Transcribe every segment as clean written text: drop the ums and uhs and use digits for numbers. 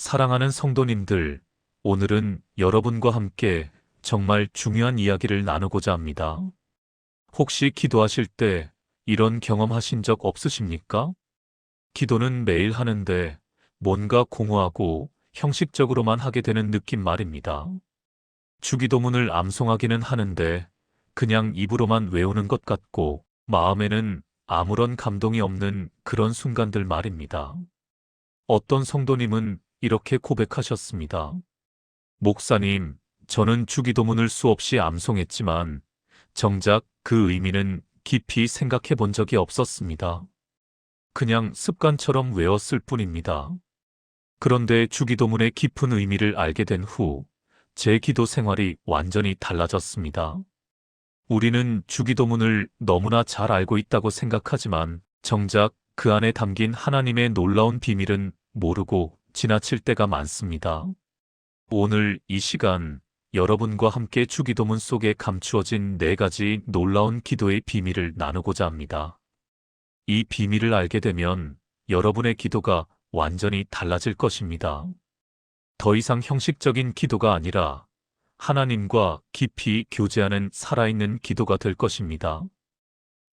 사랑하는 성도님들, 오늘은 여러분과 함께 정말 중요한 이야기를 나누고자 합니다. 혹시 기도하실 때 이런 경험하신 적 없으십니까? 기도는 매일 하는데 뭔가 공허하고 형식적으로만 하게 되는 느낌 말입니다. 주기도문을 암송하기는 하는데 그냥 입으로만 외우는 것 같고 마음에는 아무런 감동이 없는 그런 순간들 말입니다. 어떤 성도님은 이렇게 고백하셨습니다. 목사님, 저는 주기도문을 수없이 암송했지만 정작 그 의미는 깊이 생각해 본 적이 없었습니다. 그냥 습관처럼 외웠을 뿐입니다. 그런데 주기도문의 깊은 의미를 알게 된 후 제 기도 생활이 완전히 달라졌습니다. 우리는 주기도문을 너무나 잘 알고 있다고 생각하지만 정작 그 안에 담긴 하나님의 놀라운 비밀은 모르고 지나칠 때가 많습니다. 오늘 이 시간 여러분과 함께 주기도문 속에 감추어진 4가지 놀라운 기도의 비밀을 나누고자 합니다. 이 비밀을 알게 되면 여러분의 기도가 완전히 달라질 것입니다. 더 이상 형식적인 기도가 아니라 하나님과 깊이 교제하는 살아있는 기도가 될 것입니다.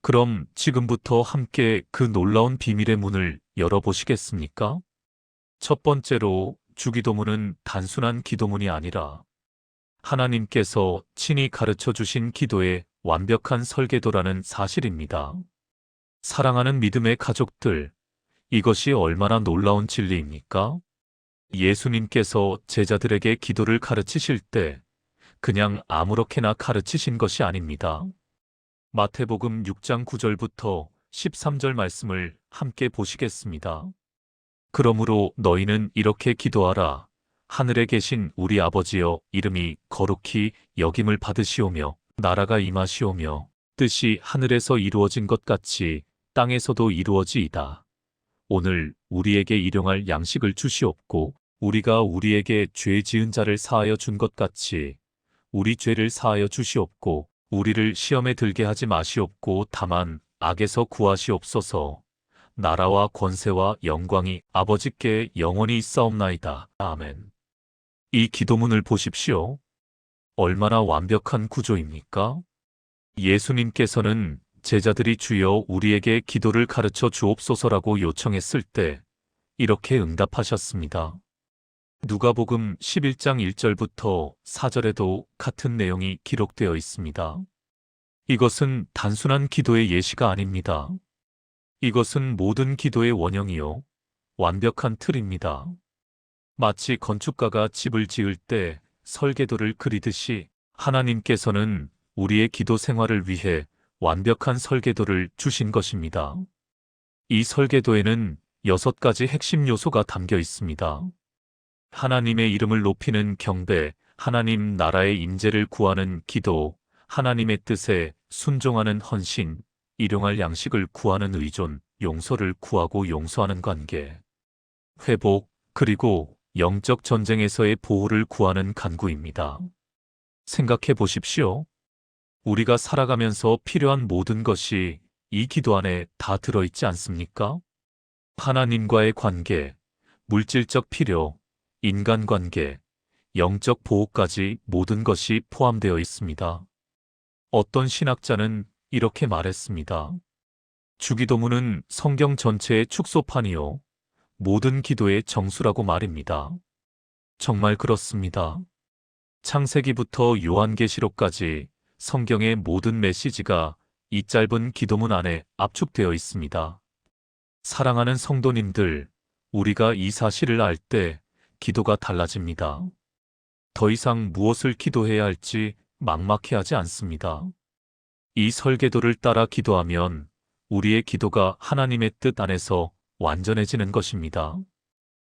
그럼 지금부터 함께 그 놀라운 비밀의 문을 열어보시겠습니까? 첫 번째로 주기도문은 단순한 기도문이 아니라 하나님께서 친히 가르쳐 주신 기도의 완벽한 설계도라는 사실입니다. 사랑하는 믿음의 가족들, 이것이 얼마나 놀라운 진리입니까? 예수님께서 제자들에게 기도를 가르치실 때 그냥 아무렇게나 가르치신 것이 아닙니다. 마태복음 6장 9절부터 13절 말씀을 함께 보시겠습니다. 그러므로 너희는 이렇게 기도하라. 하늘에 계신 우리 아버지여, 이름이 거룩히 여김을 받으시오며 나라가 임하시오며 뜻이 하늘에서 이루어진 것 같이 땅에서도 이루어지이다. 오늘 우리에게 일용할 양식을 주시옵고 우리가 우리에게 죄 지은 자를 사하여 준 것 같이 우리 죄를 사하여 주시옵고 우리를 시험에 들게 하지 마시옵고 다만 악에서 구하시옵소서. 나라와 권세와 영광이 아버지께 영원히 있사옵나이다. 아멘. 이 기도문을 보십시오. 얼마나 완벽한 구조입니까? 예수님께서는 제자들이 주여 우리에게 기도를 가르쳐 주옵소서라고 요청했을 때 이렇게 응답하셨습니다. 누가복음 11장 1절부터 4절에도 같은 내용이 기록되어 있습니다. 이것은 단순한 기도의 예시가 아닙니다. 이것은 모든 기도의 원형이요, 완벽한 틀입니다. 마치 건축가가 집을 지을 때 설계도를 그리듯이 하나님께서는 우리의 기도 생활을 위해 완벽한 설계도를 주신 것입니다. 이 설계도에는 6가지 핵심 요소가 담겨 있습니다. 하나님의 이름을 높이는 경배, 하나님 나라의 임재를 구하는 기도, 하나님의 뜻에 순종하는 헌신, 일용할 양식을 구하는 의존, 용서를 구하고 용서하는 관계, 회복, 그리고 영적 전쟁에서의 보호를 구하는 간구입니다. 생각해 보십시오. 우리가 살아가면서 필요한 모든 것이 이 기도 안에 다 들어있지 않습니까? 하나님과의 관계, 물질적 필요, 인간관계, 영적 보호까지 모든 것이 포함되어 있습니다. 어떤 신학자는 이렇게 말했습니다. 주기도문은 성경 전체의 축소판이요, 모든 기도의 정수라고 말입니다. 정말 그렇습니다. 창세기부터 요한계시록까지 성경의 모든 메시지가 이 짧은 기도문 안에 압축되어 있습니다. 사랑하는 성도님들, 우리가 이 사실을 알 때 기도가 달라집니다. 더 이상 무엇을 기도해야 할지 막막해하지 않습니다. 이 설계도를 따라 기도하면 우리의 기도가 하나님의 뜻 안에서 완전해지는 것입니다.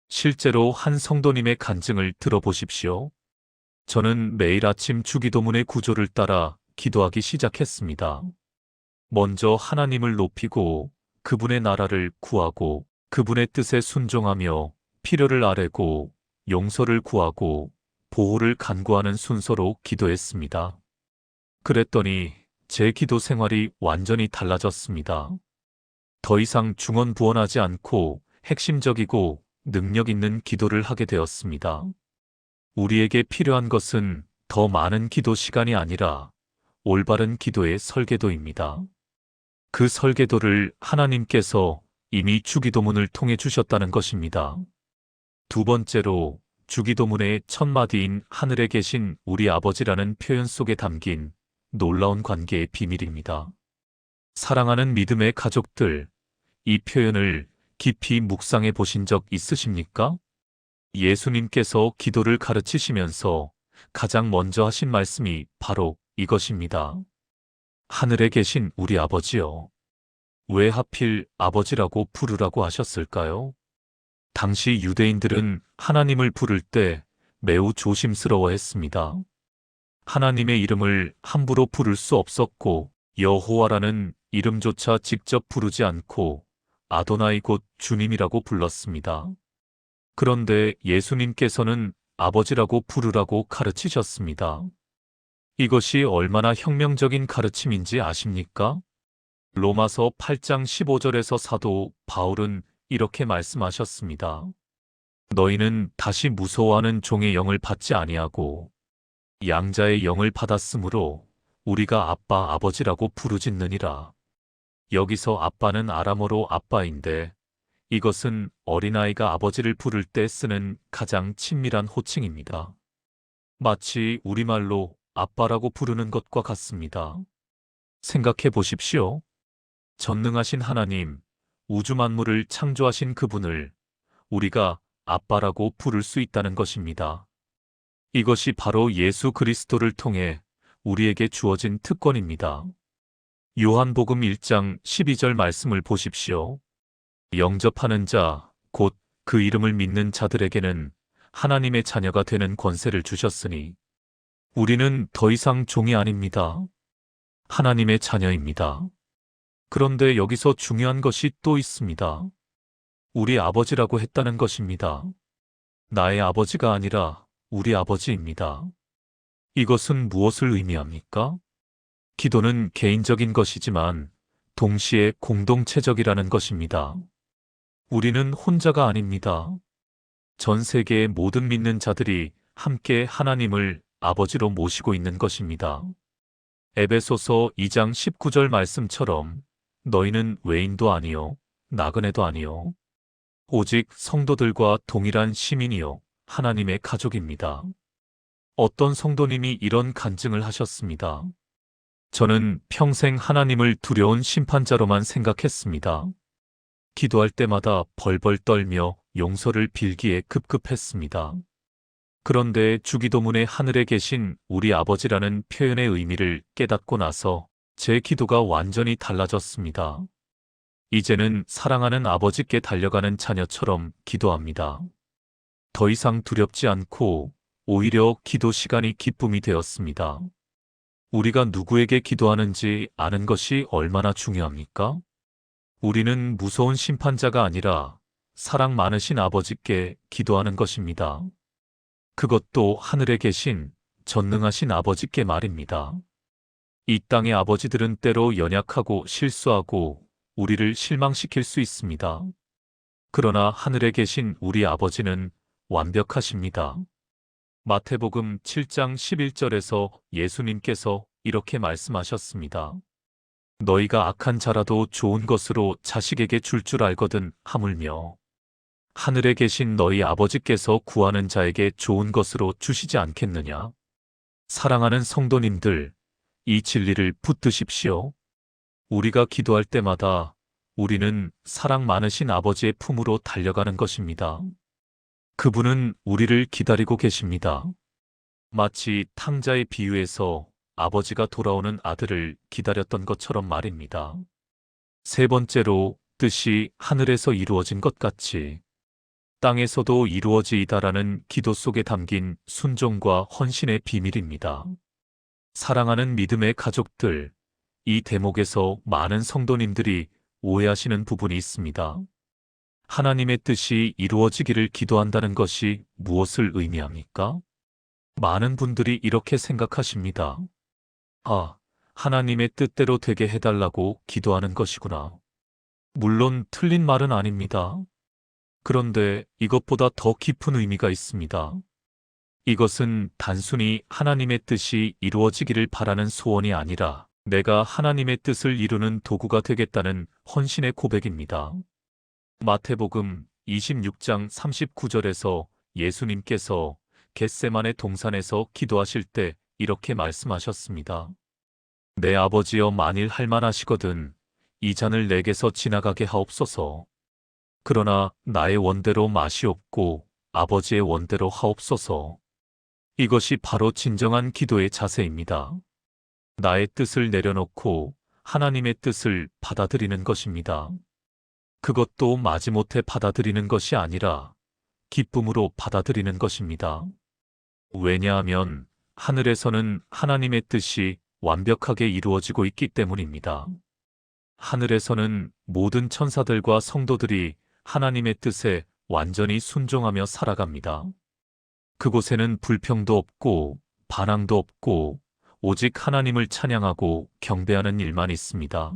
실제로 한 성도님의 간증을 들어보십시오. 저는 매일 아침 주기도문의 구조를 따라 기도하기 시작했습니다. 먼저 하나님을 높이고 그분의 나라를 구하고 그분의 뜻에 순종하며 필요를 아뢰고 용서를 구하고 보호를 간구하는 순서로 기도했습니다. 그랬더니 제 기도 생활이 완전히 달라졌습니다. 더 이상 중언부언하지 않고 핵심적이고 능력 있는 기도를 하게 되었습니다. 우리에게 필요한 것은 더 많은 기도 시간이 아니라 올바른 기도의 설계도입니다. 그 설계도를 하나님께서 이미 주기도문을 통해 주셨다는 것입니다. 두 번째로 주기도문의 첫 마디인 하늘에 계신 우리 아버지라는 표현 속에 담긴 놀라운 관계의 비밀입니다. 사랑하는 믿음의 가족들, 이 표현을 깊이 묵상해 보신 적 있으십니까? 예수님께서 기도를 가르치시면서 가장 먼저 하신 말씀이 바로 이것입니다. 하늘에 계신 우리 아버지요. 왜 하필 아버지라고 부르라고 하셨을까요? 당시 유대인들은 하나님을 부를 때 매우 조심스러워했습니다. 하나님의 이름을 함부로 부를 수 없었고 여호와라는 이름조차 직접 부르지 않고 아도나이 곧 주님이라고 불렀습니다. 그런데 예수님께서는 아버지라고 부르라고 가르치셨습니다. 이것이 얼마나 혁명적인 가르침인지 아십니까? 로마서 8장 15절에서 사도 바울은 이렇게 말씀하셨습니다. 너희는 다시 무서워하는 종의 영을 받지 아니하고 양자의 영을 받았으므로 우리가 아빠 아버지라고 부르짖느니라. 여기서 아빠는 아람어로 아빠인데 이것은 어린아이가 아버지를 부를 때 쓰는 가장 친밀한 호칭입니다. 마치 우리말로 아빠라고 부르는 것과 같습니다. 생각해 보십시오. 전능하신 하나님, 우주 만물을 창조하신 그분을 우리가 아빠라고 부를 수 있다는 것입니다. 이것이 바로 예수 그리스도를 통해 우리에게 주어진 특권입니다. 요한복음 1장 12절 말씀을 보십시오. 영접하는 자, 곧 그 이름을 믿는 자들에게는 하나님의 자녀가 되는 권세를 주셨으니 우리는 더 이상 종이 아닙니다. 하나님의 자녀입니다. 그런데 여기서 중요한 것이 또 있습니다. 우리 아버지라고 했다는 것입니다. 나의 아버지가 아니라 우리 아버지입니다. 이것은 무엇을 의미합니까? 기도는 개인적인 것이지만 동시에 공동체적이라는 것입니다. 우리는 혼자가 아닙니다. 전 세계의 모든 믿는 자들이 함께 하나님을 아버지로 모시고 있는 것입니다. 에베소서 2장 19절 말씀처럼 너희는 외인도 아니요 나그네도 아니요 오직 성도들과 동일한 시민이요 하나님의 가족입니다. 어떤 성도님이 이런 간증을 하셨습니다. 저는 평생 하나님을 두려운 심판자로만 생각했습니다. 기도할 때마다 벌벌 떨며 용서를 빌기에 급급했습니다. 그런데 주기도문의 하늘에 계신 우리 아버지라는 표현의 의미를 깨닫고 나서 제 기도가 완전히 달라졌습니다. 이제는 사랑하는 아버지께 달려가는 자녀처럼 기도합니다. 더 이상 두렵지 않고 오히려 기도 시간이 기쁨이 되었습니다. 우리가 누구에게 기도하는지 아는 것이 얼마나 중요합니까? 우리는 무서운 심판자가 아니라 사랑 많으신 아버지께 기도하는 것입니다. 그것도 하늘에 계신 전능하신 아버지께 말입니다. 이 땅의 아버지들은 때로 연약하고 실수하고 우리를 실망시킬 수 있습니다. 그러나 하늘에 계신 우리 아버지는 완벽하십니다. 마태복음 7장 11절에서 예수님께서 이렇게 말씀하셨습니다. 너희가 악한 자라도 좋은 것으로 자식에게 줄 알거든 하물며 하늘에 계신 너희 아버지께서 구하는 자에게 좋은 것으로 주시지 않겠느냐. 사랑하는 성도님들, 이 진리를 붙드십시오. 우리가 기도할 때마다 우리는 사랑 많으신 아버지의 품으로 달려가는 것입니다. 그분은 우리를 기다리고 계십니다. 마치 탕자의 비유에서 아버지가 돌아오는 아들을 기다렸던 것처럼 말입니다. 세 번째로 뜻이 하늘에서 이루어진 것 같이 땅에서도 이루어지이다라는 기도 속에 담긴 순종과 헌신의 비밀입니다. 사랑하는 믿음의 가족들, 이 대목에서 많은 성도님들이 오해하시는 부분이 있습니다. 하나님의 뜻이 이루어지기를 기도한다는 것이 무엇을 의미합니까? 많은 분들이 이렇게 생각하십니다. 아, 하나님의 뜻대로 되게 해달라고 기도하는 것이구나. 물론 틀린 말은 아닙니다. 그런데 이것보다 더 깊은 의미가 있습니다. 이것은 단순히 하나님의 뜻이 이루어지기를 바라는 소원이 아니라 내가 하나님의 뜻을 이루는 도구가 되겠다는 헌신의 고백입니다. 마태복음 26장 39절에서 예수님께서 겟세마네 동산에서 기도하실 때 이렇게 말씀하셨습니다. 내 아버지여, 만일 할만하시거든 이 잔을 내게서 지나가게 하옵소서. 그러나 나의 원대로 마시옵고 아버지의 원대로 하옵소서. 이것이 바로 진정한 기도의 자세입니다. 나의 뜻을 내려놓고 하나님의 뜻을 받아들이는 것입니다. 그것도 마지못해 받아들이는 것이 아니라 기쁨으로 받아들이는 것입니다. 왜냐하면 하늘에서는 하나님의 뜻이 완벽하게 이루어지고 있기 때문입니다. 하늘에서는 모든 천사들과 성도들이 하나님의 뜻에 완전히 순종하며 살아갑니다. 그곳에는 불평도 없고 반항도 없고 오직 하나님을 찬양하고 경배하는 일만 있습니다.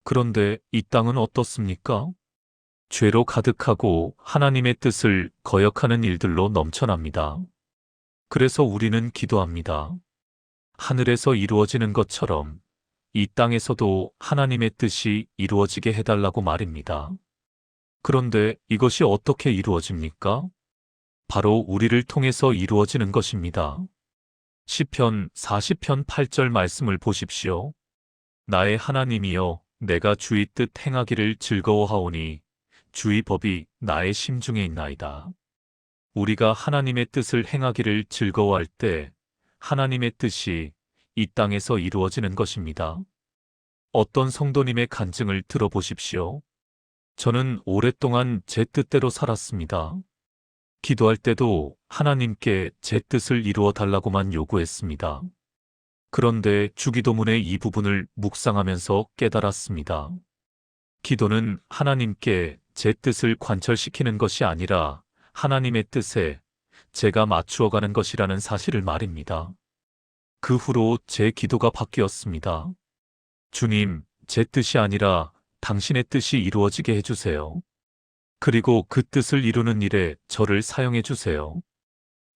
그런데 이 땅은 어떻습니까? 죄로 가득하고 하나님의 뜻을 거역하는 일들로 넘쳐납니다. 그래서 우리는 기도합니다. 하늘에서 이루어지는 것처럼 이 땅에서도 하나님의 뜻이 이루어지게 해달라고 말입니다. 그런데 이것이 어떻게 이루어집니까? 바로 우리를 통해서 이루어지는 것입니다. 시편 40편 8절 말씀을 보십시오. 나의 하나님이여, 내가 주의 뜻 행하기를 즐거워하오니 주의 법이 나의 심중에 있나이다. 우리가 하나님의 뜻을 행하기를 즐거워할 때 하나님의 뜻이 이 땅에서 이루어지는 것입니다. 어떤 성도님의 간증을 들어보십시오. 저는 오랫동안 제 뜻대로 살았습니다. 기도할 때도 하나님께 제 뜻을 이루어 달라고만 요구했습니다. 그런데 주기도문의 이 부분을 묵상하면서 깨달았습니다. 기도는 하나님께 제 뜻을 관철시키는 것이 아니라 하나님의 뜻에 제가 맞추어가는 것이라는 사실을 말입니다. 그 후로 제 기도가 바뀌었습니다. 주님, 제 뜻이 아니라 당신의 뜻이 이루어지게 해주세요. 그리고 그 뜻을 이루는 일에 저를 사용해 주세요.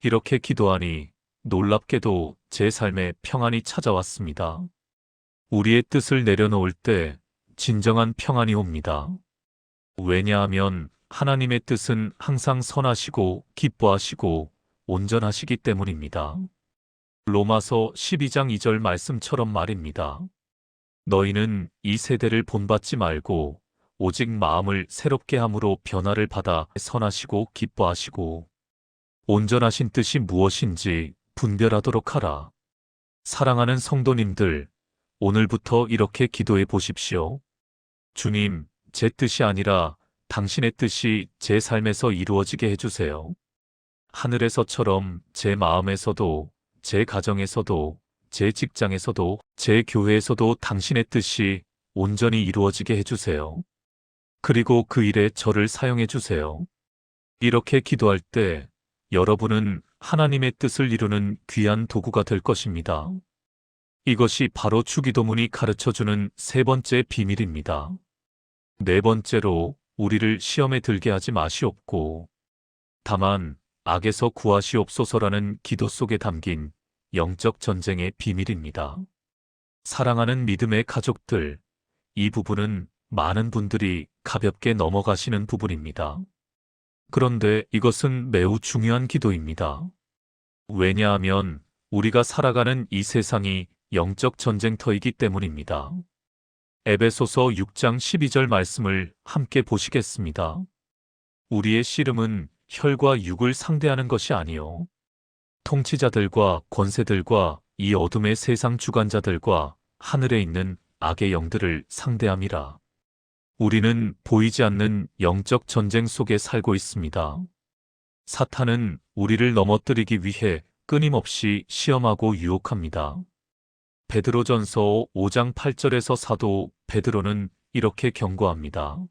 이렇게 기도하니 놀랍게도 제 삶에 평안이 찾아왔습니다. 우리의 뜻을 내려놓을 때 진정한 평안이 옵니다. 왜냐하면 하나님의 뜻은 항상 선하시고 기뻐하시고 온전하시기 때문입니다. 로마서 12장 2절 말씀처럼 말입니다. 너희는 이 세대를 본받지 말고 오직 마음을 새롭게 함으로 변화를 받아 선하시고 기뻐하시고 온전하신 뜻이 무엇인지 분별하도록 하라. 사랑하는 성도님들, 오늘부터 이렇게 기도해 보십시오. 주님, 제 뜻이 아니라 당신의 뜻이 제 삶에서 이루어지게 해주세요. 하늘에서처럼 제 마음에서도, 제 가정에서도, 제 직장에서도, 제 교회에서도 당신의 뜻이 온전히 이루어지게 해주세요. 그리고 그 일에 저를 사용해 주세요. 이렇게 기도할 때 여러분은 하나님의 뜻을 이루는 귀한 도구가 될 것입니다. 이것이 바로 주기도문이 가르쳐주는 세 번째 비밀입니다. 네 번째로, 우리를 시험에 들게 하지 마시옵고 다만 악에서 구하시옵소서라는 기도 속에 담긴 영적 전쟁의 비밀입니다. 사랑하는 믿음의 가족들, 이 부분은 많은 분들이 가볍게 넘어가시는 부분입니다. 그런데 이것은 매우 중요한 기도입니다. 왜냐하면 우리가 살아가는 이 세상이 영적 전쟁터이기 때문입니다. 에베소서 6장 12절 말씀을 함께 보시겠습니다. 우리의 씨름은 혈과 육을 상대하는 것이 아니요 통치자들과 권세들과 이 어둠의 세상 주관자들과 하늘에 있는 악의 영들을 상대함이라. 우리는 보이지 않는 영적 전쟁 속에 살고 있습니다. 사탄은 우리를 넘어뜨리기 위해 끊임없이 시험하고 유혹합니다. 베드로전서 5장 8절에서 사도 베드로는 이렇게 경고합니다.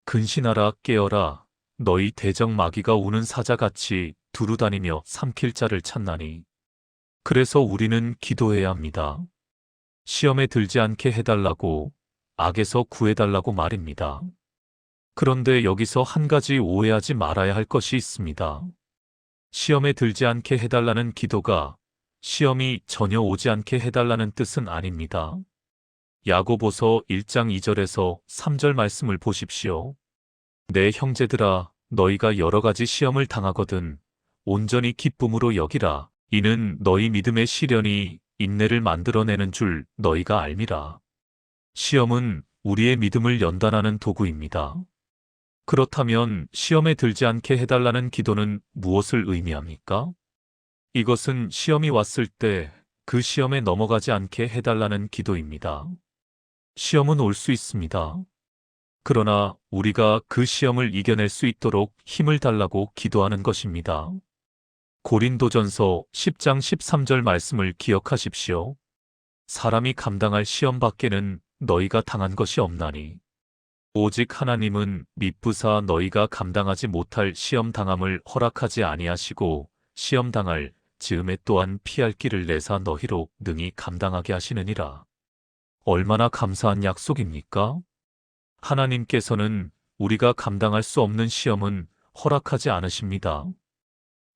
근신하라, 깨어라. 너희 대적 마귀가 우는 사자같이 두루다니며 삼킬 자를 찾나니. 그래서 우리는 기도해야 합니다. 시험에 들지 않게 해달라고, 악에서 구해달라고 말입니다. 그런데 여기서 한 가지 오해하지 말아야 할 것이 있습니다. 시험에 들지 않게 해달라는 기도가 시험이 전혀 오지 않게 해달라는 뜻은 아닙니다. 야고보서 1장 2절에서 3절 말씀을 보십시오. 내 형제들아, 너희가 여러 가지 시험을 당하거든 온전히 기쁨으로 여기라. 이는 너희 믿음의 시련이 인내를 만들어내는 줄 너희가 알미라. 시험은 우리의 믿음을 연단하는 도구입니다. 그렇다면 시험에 들지 않게 해달라는 기도는 무엇을 의미합니까? 이것은 시험이 왔을 때 그 시험에 넘어가지 않게 해달라는 기도입니다. 시험은 올 수 있습니다. 그러나 우리가 그 시험을 이겨낼 수 있도록 힘을 달라고 기도하는 것입니다. 고린도전서 10장 13절 말씀을 기억하십시오. 사람이 감당할 시험 밖에는 너희가 당한 것이 없나니 오직 하나님은 미쁘사 너희가 감당하지 못할 시험 당함을 허락하지 아니하시고 시험 당할 즈음에 또한 피할 길을 내사 너희로 능히 감당하게 하시느니라. 얼마나 감사한 약속입니까? 하나님께서는 우리가 감당할 수 없는 시험은 허락하지 않으십니다.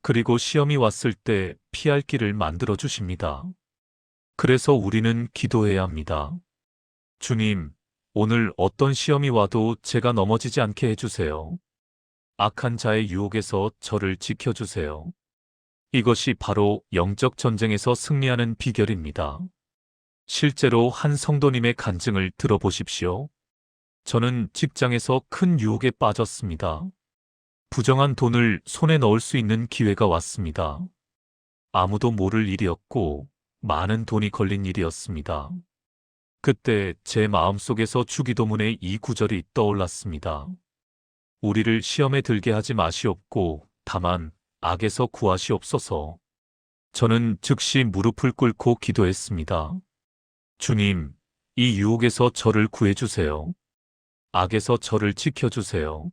그리고 시험이 왔을 때 피할 길을 만들어 주십니다. 그래서 우리는 기도해야 합니다. 주님, 오늘 어떤 시험이 와도 제가 넘어지지 않게 해주세요. 악한 자의 유혹에서 저를 지켜주세요. 이것이 바로 영적 전쟁에서 승리하는 비결입니다. 실제로 한 성도님의 간증을 들어보십시오. 저는 직장에서 큰 유혹에 빠졌습니다. 부정한 돈을 손에 넣을 수 있는 기회가 왔습니다. 아무도 모를 일이었고 많은 돈이 걸린 일이었습니다. 그때 제 마음속에서 주기도문의 이 구절이 떠올랐습니다. 우리를 시험에 들게 하지 마시옵고 다만 악에서 구하시옵소서. 저는 즉시 무릎을 꿇고 기도했습니다. 주님, 이 유혹에서 저를 구해주세요. 악에서 저를 지켜주세요.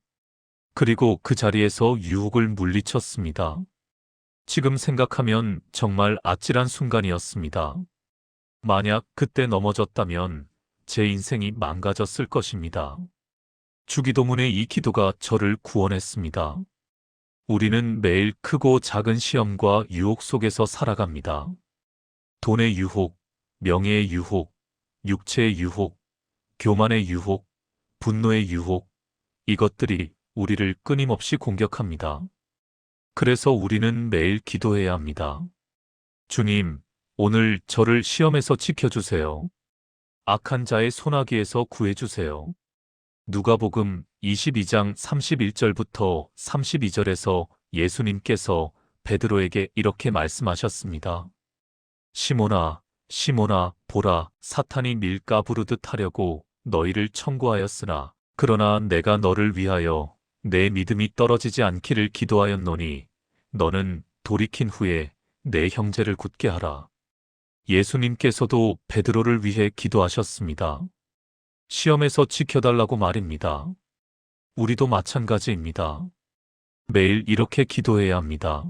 그리고 그 자리에서 유혹을 물리쳤습니다. 지금 생각하면 정말 아찔한 순간이었습니다. 만약 그때 넘어졌다면 제 인생이 망가졌을 것입니다. 주기도문의 이 기도가 저를 구원했습니다. 우리는 매일 크고 작은 시험과 유혹 속에서 살아갑니다. 돈의 유혹, 명예의 유혹, 육체의 유혹, 교만의 유혹, 분노의 유혹, 이것들이 우리를 끊임없이 공격합니다. 그래서 우리는 매일 기도해야 합니다. 주님, 오늘 저를 시험에서 지켜주세요. 악한 자의 소나기에서 구해주세요. 누가복음 22장 31절부터 32절에서 예수님께서 베드로에게 이렇게 말씀하셨습니다. 시몬아, 시몬아, 보라, 사탄이 밀가 부르듯 하려고 너희를 청구하였으나 그러나 내가 너를 위하여 내 믿음이 떨어지지 않기를 기도하였노니 너는 돌이킨 후에 내 형제를 굳게 하라. 예수님께서도 베드로를 위해 기도하셨습니다. 시험에서 지켜달라고 말입니다. 우리도 마찬가지입니다. 매일 이렇게 기도해야 합니다.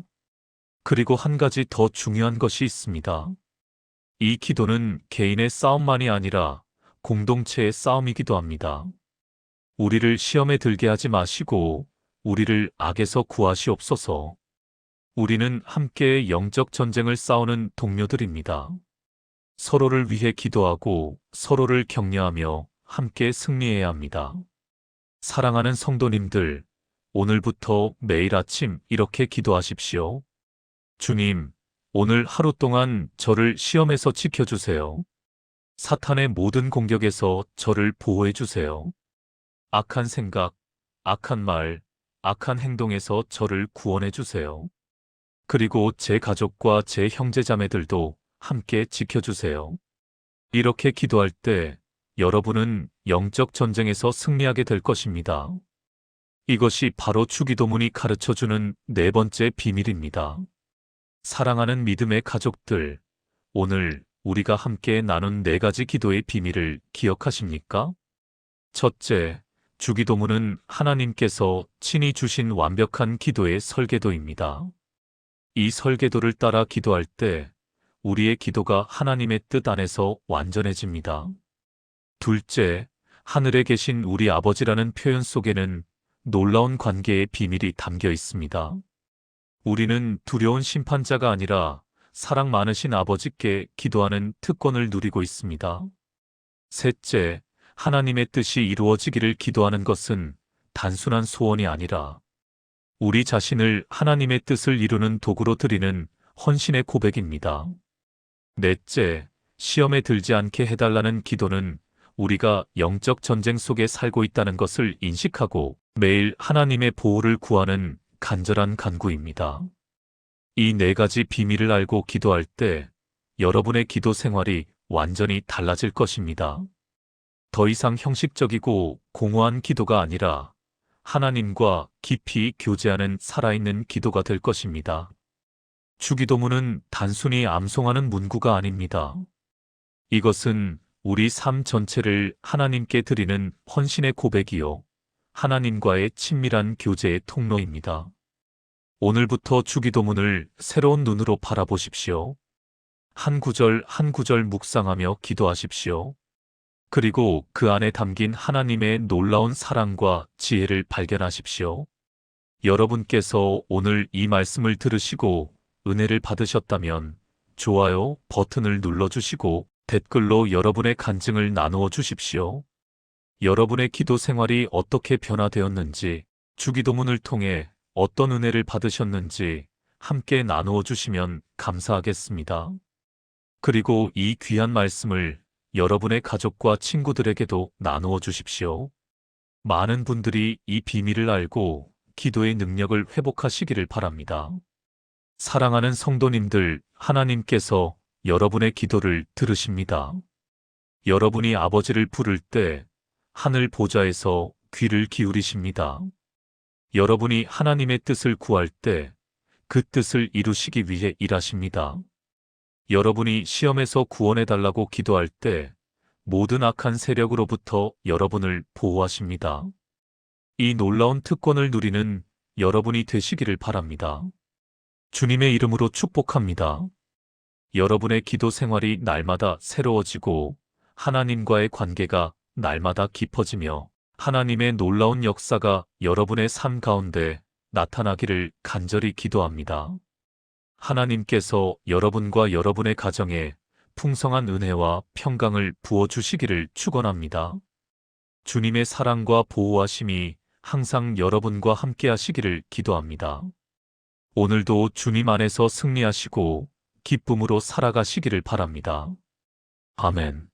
그리고 한 가지 더 중요한 것이 있습니다. 이 기도는 개인의 싸움만이 아니라 공동체의 싸움이기도 합니다. 우리를 시험에 들게 하지 마시고 우리를 악에서 구하시옵소서. 우리는 함께 영적 전쟁을 싸우는 동료들입니다. 서로를 위해 기도하고 서로를 격려하며 함께 승리해야 합니다. 사랑하는 성도님들, 오늘부터 매일 아침 이렇게 기도하십시오. 주님, 오늘 하루 동안 저를 시험에서 지켜주세요. 사탄의 모든 공격에서 저를 보호해주세요. 악한 생각, 악한 말, 악한 행동에서 저를 구원해주세요. 그리고 제 가족과 제 형제자매들도 함께 지켜주세요. 이렇게 기도할 때 여러분은 영적 전쟁에서 승리하게 될 것입니다. 이것이 바로 주기도문이 가르쳐주는 네 번째 비밀입니다. 사랑하는 믿음의 가족들, 오늘 우리가 함께 나눈 네 가지 기도의 비밀을 기억하십니까? 첫째, 주기도문은 하나님께서 친히 주신 완벽한 기도의 설계도입니다. 이 설계도를 따라 기도할 때 우리의 기도가 하나님의 뜻 안에서 완전해집니다. 둘째, 하늘에 계신 우리 아버지라는 표현 속에는 놀라운 관계의 비밀이 담겨 있습니다. 우리는 두려운 심판자가 아니라 사랑 많으신 아버지께 기도하는 특권을 누리고 있습니다. 셋째, 하나님의 뜻이 이루어지기를 기도하는 것은 단순한 소원이 아니라 우리 자신을 하나님의 뜻을 이루는 도구로 드리는 헌신의 고백입니다. 넷째, 시험에 들지 않게 해달라는 기도는 우리가 영적 전쟁 속에 살고 있다는 것을 인식하고 매일 하나님의 보호를 구하는 간절한 간구입니다. 이 네 가지 비밀을 알고 기도할 때 여러분의 기도 생활이 완전히 달라질 것입니다. 더 이상 형식적이고 공허한 기도가 아니라 하나님과 깊이 교제하는 살아있는 기도가 될 것입니다. 주기도문은 단순히 암송하는 문구가 아닙니다. 이것은 우리 삶 전체를 하나님께 드리는 헌신의 고백이요, 하나님과의 친밀한 교제의 통로입니다. 오늘부터 주기도문을 새로운 눈으로 바라보십시오. 한 구절 한 구절 묵상하며 기도하십시오. 그리고 그 안에 담긴 하나님의 놀라운 사랑과 지혜를 발견하십시오. 여러분께서 오늘 이 말씀을 들으시고 은혜를 받으셨다면 좋아요 버튼을 눌러주시고 댓글로 여러분의 간증을 나누어 주십시오. 여러분의 기도 생활이 어떻게 변화되었는지, 주기도문을 통해 어떤 은혜를 받으셨는지 함께 나누어 주시면 감사하겠습니다. 그리고 이 귀한 말씀을 여러분의 가족과 친구들에게도 나누어 주십시오. 많은 분들이 이 비밀을 알고 기도의 능력을 회복하시기를 바랍니다. 사랑하는 성도님들, 하나님께서 여러분의 기도를 들으십니다. 여러분이 아버지를 부를 때 하늘 보좌에서 귀를 기울이십니다. 여러분이 하나님의 뜻을 구할 때 그 뜻을 이루시기 위해 일하십니다. 여러분이 시험에서 구원해달라고 기도할 때 모든 악한 세력으로부터 여러분을 보호하십니다. 이 놀라운 특권을 누리는 여러분이 되시기를 바랍니다. 주님의 이름으로 축복합니다. 여러분의 기도 생활이 날마다 새로워지고 하나님과의 관계가 날마다 깊어지며 하나님의 놀라운 역사가 여러분의 삶 가운데 나타나기를 간절히 기도합니다. 하나님께서 여러분과 여러분의 가정에 풍성한 은혜와 평강을 부어주시기를 축원합니다. 주님의 사랑과 보호하심이 항상 여러분과 함께 하시기를 기도합니다. 오늘도 주님 안에서 승리하시고 기쁨으로 살아가시기를 바랍니다. 아멘.